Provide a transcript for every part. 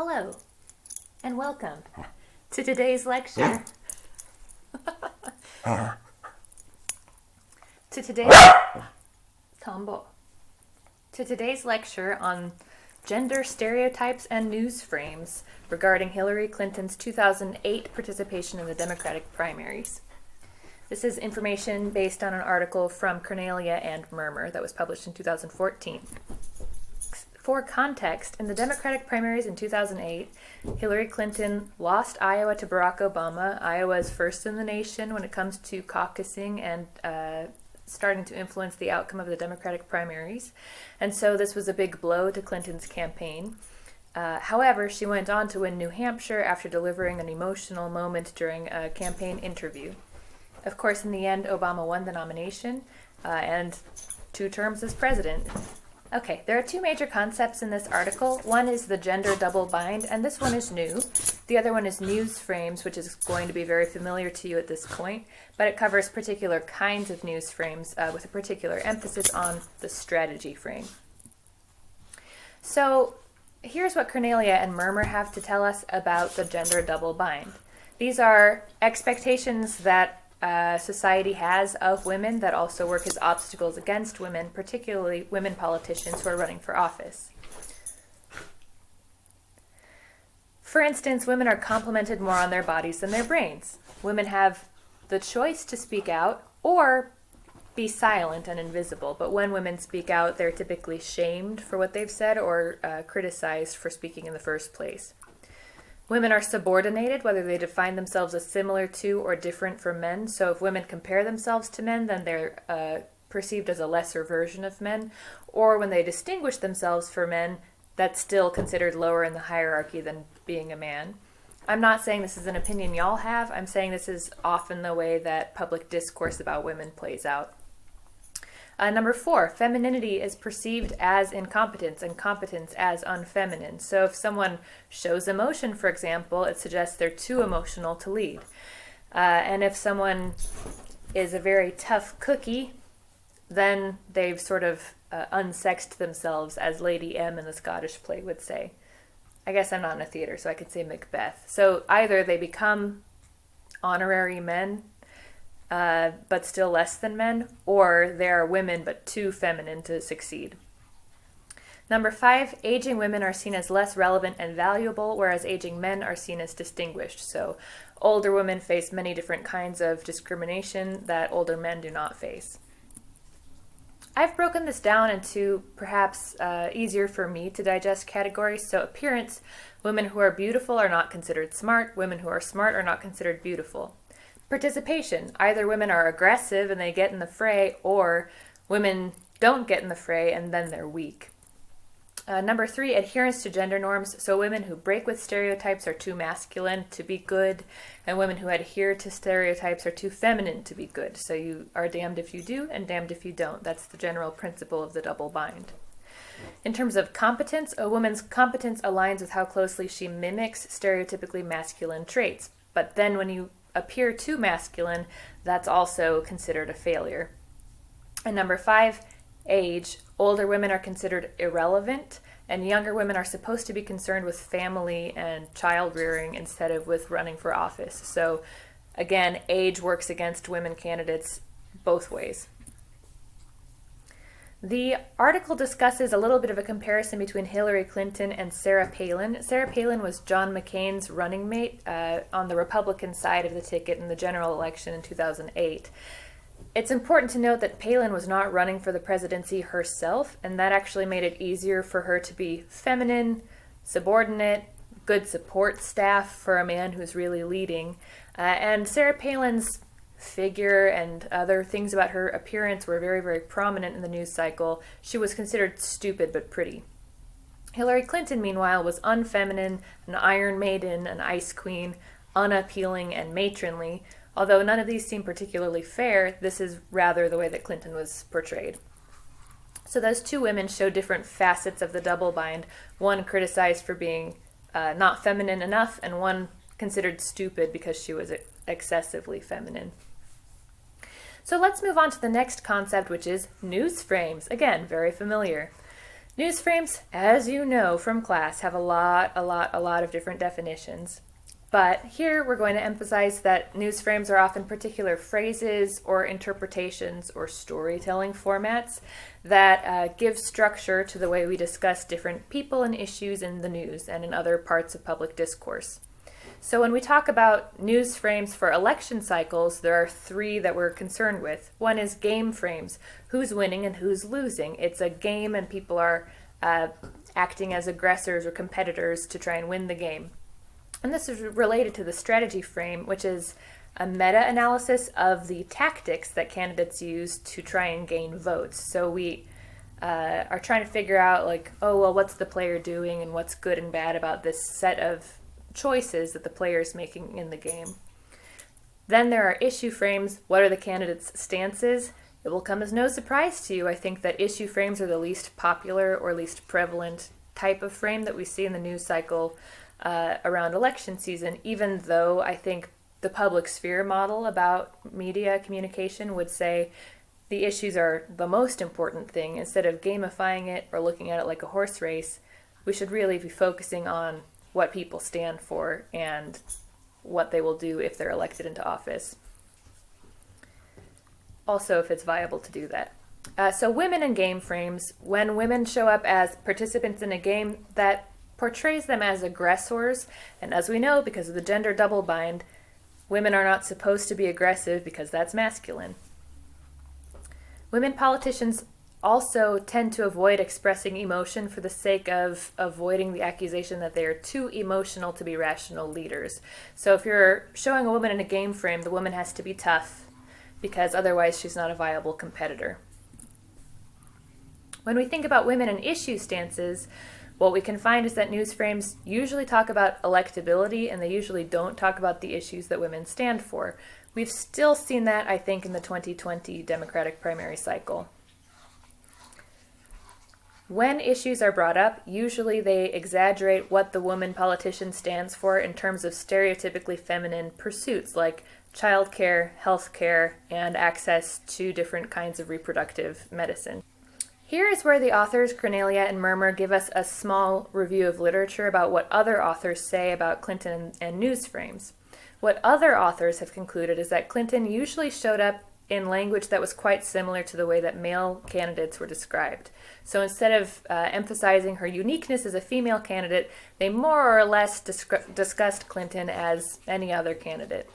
Hello, and welcome to today's lecture. to today's Tombo. To today's lecture on gender stereotypes and news frames regarding Hillary Clinton's 2008 participation in the Democratic primaries. This is information based on an article from Curnalia and Mermer that was published in 2014. For context, in the Democratic primaries in 2008, Hillary Clinton lost Iowa to Barack Obama. Iowa is first in the nation when it comes to caucusing and starting to influence the outcome of the Democratic primaries. And so this was a big blow to Clinton's campaign. However, she went on to win New Hampshire after delivering an emotional moment during a campaign interview. Of course, in the end, Obama won the nomination and 2 terms as president. Okay, there are 2 major concepts in this article. One is the gender double bind, and this one is new. The other one is news frames, which is going to be very familiar to you at this point, but it covers particular kinds of news frames with a particular emphasis on the strategy frame. So here's what Curnalia and Mermer have to tell us about the gender double bind. These are expectations that society has of women that also work as obstacles against women, particularly women politicians who are running for office. For instance, women are complimented more on their bodies than their brains. Women have the choice to speak out or be silent and invisible, but when women speak out, they're typically shamed for what they've said or criticized for speaking in the first place. Women are subordinated, whether they define themselves as similar to or different from men. So if women compare themselves to men, then they're perceived as a lesser version of men. Or when they distinguish themselves from men, that's still considered lower in the hierarchy than being a man. I'm not saying this is an opinion y'all have. I'm saying this is often the way that public discourse about women plays out. Number 4, femininity is perceived as incompetence and competence as unfeminine. So if someone shows emotion, for example, it suggests they're too emotional to lead. And if someone is a very tough cookie, then they've sort of unsexed themselves, as Lady M in the Scottish play would say. I guess I'm not in a theater, so I could say Macbeth. So either they become honorary men, but still less than men, or they are women but too feminine to succeed. Number 5, aging women are seen as less relevant and valuable, whereas aging men are seen as distinguished. So older women face many different kinds of discrimination that older men do not face. I've broken this down into perhaps easier for me to digest categories. So appearance, women who are beautiful are not considered smart, women who are smart are not considered beautiful. Participation, either women are aggressive and they get in the fray, or women don't get in the fray and then they're weak. Number 3, adherence to gender norms. So women who break with stereotypes are too masculine to be good, and women who adhere to stereotypes are too feminine to be good. So you are damned if you do and damned if you don't. That's the general principle of the double bind. In terms of competence, a woman's competence aligns with how closely she mimics stereotypically masculine traits. But then when you appear too masculine, that's also considered a failure. And number 5, age. Older women are considered irrelevant, and younger women are supposed to be concerned with family and child rearing instead of with running for office. So again, age works against women candidates both ways. The article discusses a little bit of a comparison between Hillary Clinton and Sarah Palin. Sarah Palin was John McCain's running mate on the Republican side of the ticket in the general election in 2008. It's important to note that Palin was not running for the presidency herself, and that actually made it easier for her to be feminine, subordinate, good support staff for a man who's really leading. And Sarah Palin's figure and other things about her appearance were very, very prominent in the news cycle. She was considered stupid but pretty. Hillary Clinton, meanwhile, was unfeminine, an Iron Maiden, an Ice Queen, unappealing and matronly. Although none of these seem particularly fair, this is rather the way that Clinton was portrayed. So those 2 women show different facets of the double bind, one criticized for being not feminine enough, and one considered stupid because she was excessively feminine. So let's move on to the next concept, which is news frames. Again, very familiar. News frames, as you know from class, have a lot of different definitions. But here we're going to emphasize that news frames are often particular phrases or interpretations or storytelling formats that give structure to the way we discuss different people and issues in the news and in other parts of public discourse. So when we talk about news frames for election cycles, there are three that we're concerned with. One is game frames, who's winning and who's losing. It's a game and people are acting as aggressors or competitors to try and win the game. And this is related to the strategy frame, which is a meta-analysis of the tactics that candidates use to try and gain votes. So we are trying to figure out, like, oh, well, what's the player doing and what's good and bad about this set of choices that the player is making in the game. Then there are issue frames. What are the candidates' stances? It will come as no surprise to you, I think, that issue frames are the least popular or least prevalent type of frame that we see in the news cycle around election season, even though I think the public sphere model about media communication would say the issues are the most important thing. Instead of gamifying it or looking at it like a horse race, we should really be focusing on what people stand for and what they will do if they're elected into office. Also, if it's viable to do that. So women in game frames, when women show up as participants in a game that portrays them as aggressors, and as we know, because of the gender double bind, women are not supposed to be aggressive because that's masculine. Women politicians also tend to avoid expressing emotion for the sake of avoiding the accusation that they are too emotional to be rational leaders. So if you're showing a woman in a game frame, the woman has to be tough because otherwise she's not a viable competitor. When we think about women and issue stances, what we can find is that news frames usually talk about electability and they usually don't talk about the issues that women stand for. We've still seen that, I think, in the 2020 Democratic primary cycle. When issues are brought up, usually they exaggerate what the woman politician stands for in terms of stereotypically feminine pursuits like childcare, healthcare, and access to different kinds of reproductive medicine. Here is where the authors Curnalia and Mermer give us a small review of literature about what other authors say about Clinton and news frames. What other authors have concluded is that Clinton usually showed up in language that was quite similar to the way that male candidates were described. So instead of emphasizing her uniqueness as a female candidate, they more or less discussed Clinton as any other candidate.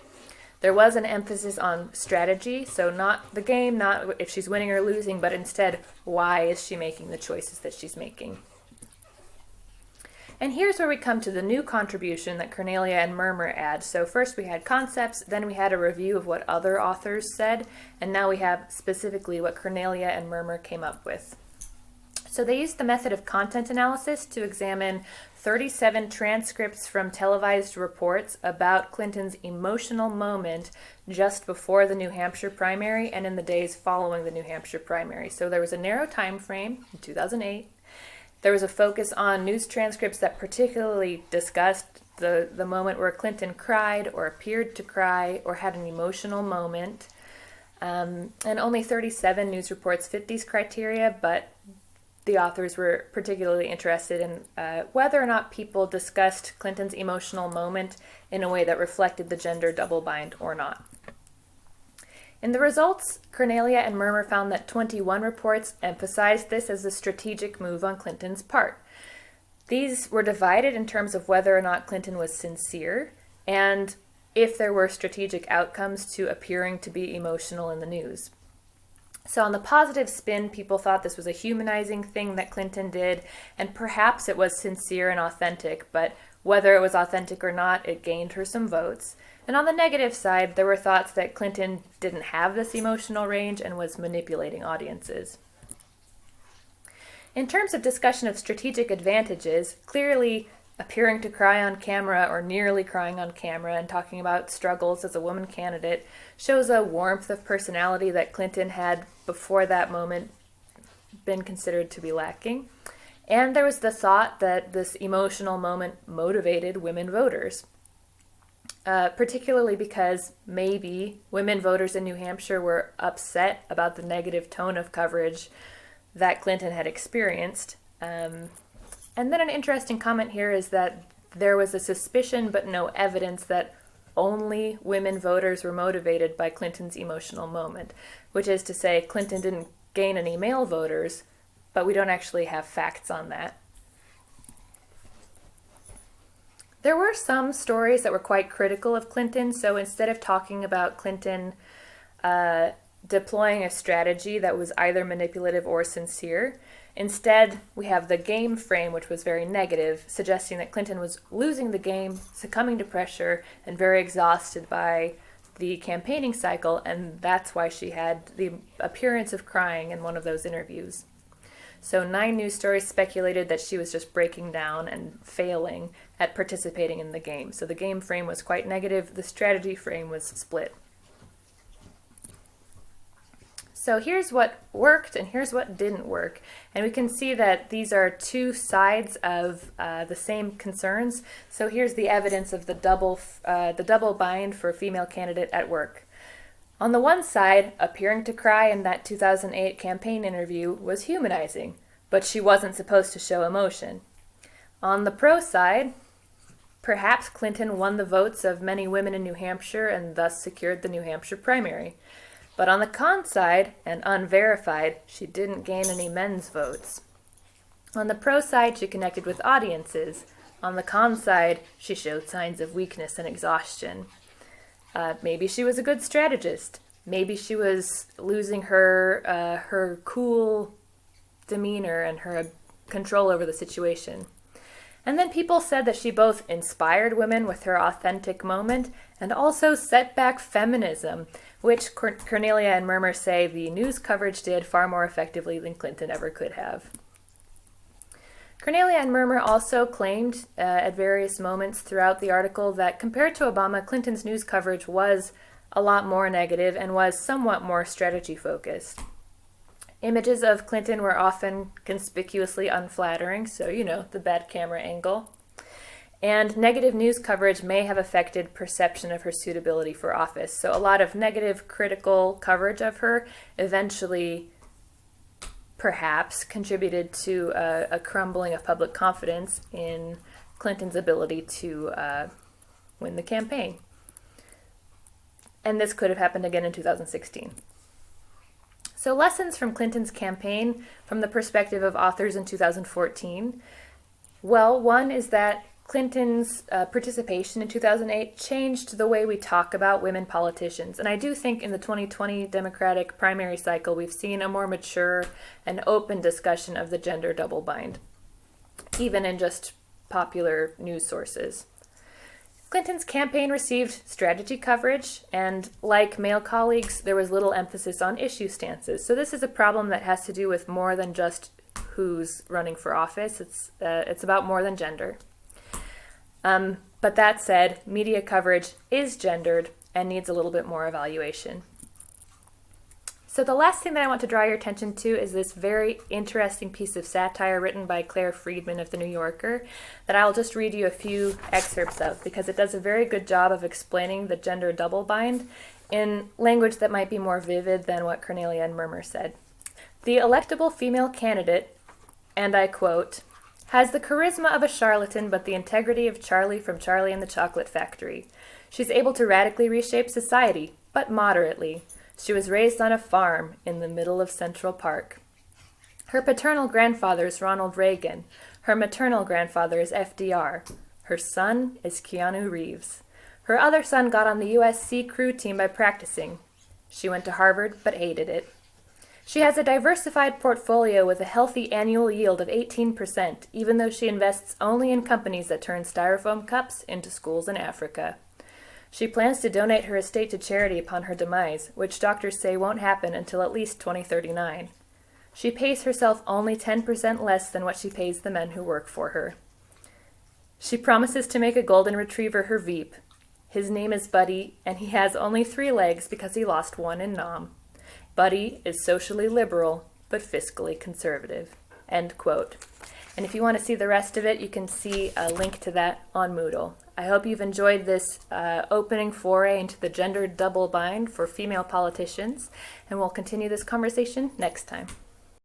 There was an emphasis on strategy, so not the game, not if she's winning or losing, but instead, why is she making the choices that she's making? And here's where we come to the new contribution that Curnalia and Mermer add. So first we had concepts, then we had a review of what other authors said, and now we have specifically what Curnalia and Mermer came up with. So they used the method of content analysis to examine 37 transcripts from televised reports about Clinton's emotional moment just before the New Hampshire primary and in the days following the New Hampshire primary. So there was a narrow time frame in 2008. There was a focus on news transcripts that particularly discussed the moment where Clinton cried or appeared to cry or had an emotional moment. And only 37 news reports fit these criteria, but the authors were particularly interested in whether or not people discussed Clinton's emotional moment in a way that reflected the gender double bind or not. In the results, Curnalia and Mermer found that 21 reports emphasized this as a strategic move on Clinton's part. These were divided in terms of whether or not Clinton was sincere and if there were strategic outcomes to appearing to be emotional in the news. So on the positive spin, people thought this was a humanizing thing that Clinton did, and perhaps it was sincere and authentic, but whether it was authentic or not, it gained her some votes. And on the negative side, there were thoughts that Clinton didn't have this emotional range and was manipulating audiences. In terms of discussion of strategic advantages, clearly appearing to cry on camera or nearly crying on camera and talking about struggles as a woman candidate shows a warmth of personality that Clinton had before that moment been considered to be lacking. And there was the thought that this emotional moment motivated women voters, particularly because maybe women voters in New Hampshire were upset about the negative tone of coverage that Clinton had experienced. And then an interesting comment here is that there was a suspicion but no evidence that only women voters were motivated by Clinton's emotional moment, which is to say Clinton didn't gain any male voters, but we don't actually have facts on that. There were some stories that were quite critical of Clinton, so instead of talking about Clinton deploying a strategy that was either manipulative or sincere, instead we have the game frame, which was very negative, suggesting that Clinton was losing the game, succumbing to pressure, and very exhausted by the campaigning cycle, and that's why she had the appearance of crying in one of those interviews. So 9 news stories speculated that she was just breaking down and failing at participating in the game. So the game frame was quite negative. The strategy frame was split. So here's what worked and here's what didn't work. And we can see that these are two sides of the same concerns. So here's the evidence of the double bind for a female candidate at work. On the one side, appearing to cry in that 2008 campaign interview was humanizing, but she wasn't supposed to show emotion. On the pro side, perhaps Clinton won the votes of many women in New Hampshire and thus secured the New Hampshire primary. But on the con side, and unverified, she didn't gain any men's votes. On the pro side, she connected with audiences. On the con side, she showed signs of weakness and exhaustion. Maybe she was a good strategist. Maybe she was losing her cool demeanor and her control over the situation. And then people said that she both inspired women with her authentic moment and also set back feminism, which Curnalia and Mermer say the news coverage did far more effectively than Clinton ever could have. Curnalia and Mermer also claimed at various moments throughout the article that compared to Obama, Clinton's news coverage was a lot more negative and was somewhat more strategy-focused. Images of Clinton were often conspicuously unflattering, so the bad camera angle. And negative news coverage may have affected perception of her suitability for office. So a lot of negative, critical coverage of her eventually perhaps contributed to a crumbling of public confidence in Clinton's ability to win the campaign. And this could have happened again in 2016. So lessons from Clinton's campaign from the perspective of authors in 2014. Well, one is that Clinton's participation in 2008 changed the way we talk about women politicians. And I do think in the 2020 Democratic primary cycle, we've seen a more mature and open discussion of the gender double bind, even in just popular news sources. Clinton's campaign received strategy coverage, and like male colleagues, there was little emphasis on issue stances. So this is a problem that has to do with more than just who's running for office. It's about more than gender. But that said, media coverage is gendered and needs a little bit more evaluation. So the last thing that I want to draw your attention to is this very interesting piece of satire written by Claire Friedman of The New Yorker that I'll just read you a few excerpts of because it does a very good job of explaining the gender double bind in language that might be more vivid than what Curnalia and Mermer said. The electable female candidate, and I quote, has the charisma of a charlatan but the integrity of Charlie from Charlie and the Chocolate Factory. She's able to radically reshape society, but moderately. She was raised on a farm in the middle of Central Park. Her paternal grandfather is Ronald Reagan. Her maternal grandfather is FDR. Her son is Keanu Reeves. Her other son got on the U.S. Sea Crew team by practicing. She went to Harvard but hated it. She has a diversified portfolio with a healthy annual yield of 18%, even though she invests only in companies that turn styrofoam cups into schools in Africa. She plans to donate her estate to charity upon her demise, which doctors say won't happen until at least 2039. She pays herself only 10% less than what she pays the men who work for her. She promises to make a golden retriever her Veep. His name is Buddy, and he has only 3 legs because he lost one in Nam. Buddy is socially liberal, but fiscally conservative. End quote. And if you want to see the rest of it, you can see a link to that on Moodle. I hope you've enjoyed this opening foray into the gender double bind for female politicians, and we'll continue this conversation next time.